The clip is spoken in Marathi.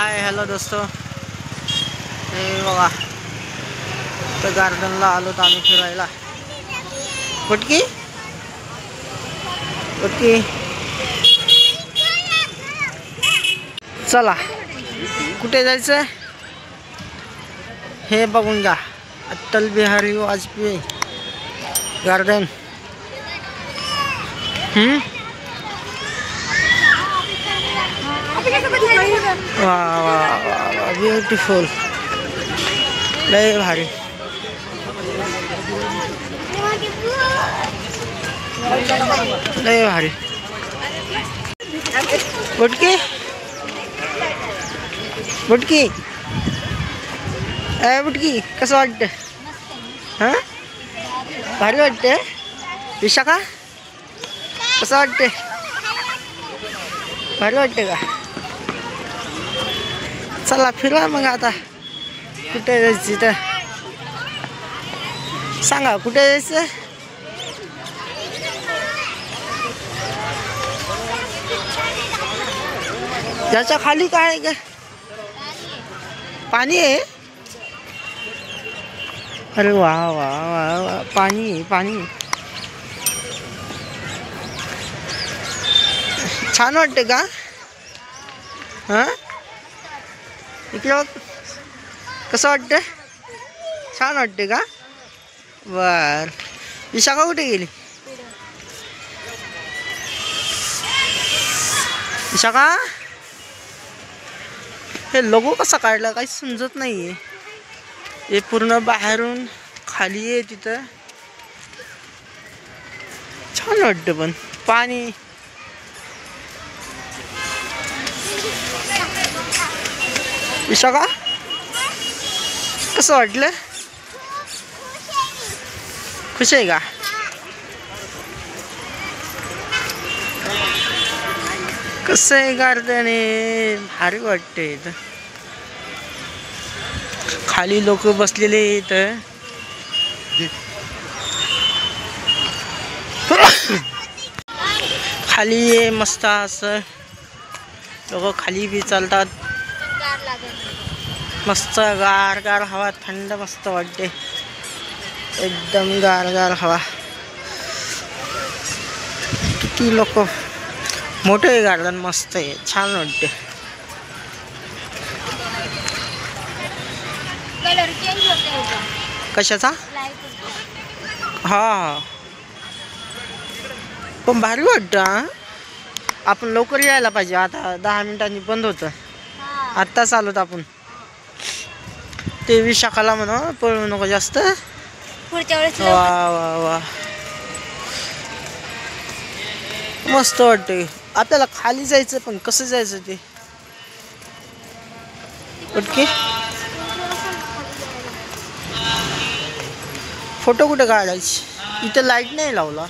हाय हॅलो दोस्तो, हे बघा तर गार्डनला आलो तर आम्ही फिरायला. कुठकी कुठकी चला कुठे जायचं हे बघून घ्या. अटल बिहारी वाजपेयी गार्डन. वाह वाह वाह ब्युटिफुल, लय भारी. लय भारी. बुटकी बुटकी ए बुटकी कसं वाटतं? हां भारी वाटते. विशाखा कसं वाटते? भारी वाटते का? चला फिरा मग. आता कुठे जायचं तर सांगा, कुठे जायचं? याच्या खाली काय आहे का? पाणी आहे. अरे वा वा वा वा, पाणी पाणी छान वाटते का? हां इकडे बघ कसं वाटतं? छान वाटते का? बर. विशाखा कुठे गेली? विशाखा हे लोगो कसा काढला काही समजत नाहीये. हे पूर्ण बाहेरून खाली आहे. तिथं छान वाटतं पण पाणी. विशाखा कसं वाटलं? खुश आहे का? कसं आहे गार्डन आहे, भारी वाटते. इथं खाली लोक बसलेले इथं. खाली आहे मस्त असं, लोक खाली बी चालतात. मस्त गार गार हवा, थंड मस्त वाटते. एकदम गार गार हवा. किती लोक, मोठे आहे गार्डन, मस्त आहे, छान वाटते. कशाचा? हा पण भारी वाटतं. आपण लवकर यायला पाहिजे. आता 10 मिनिटांनी बंद होतं. आत्ताच आलोत आपण. ते विशाखाला म्हणा पळू नको जास्त. वा वा वा मस्त वाटते. आपल्याला खाली जायचं पण कसं जायचं ते? ओके फोटो कुठे काढायची? इथं लाईट नाही लावला.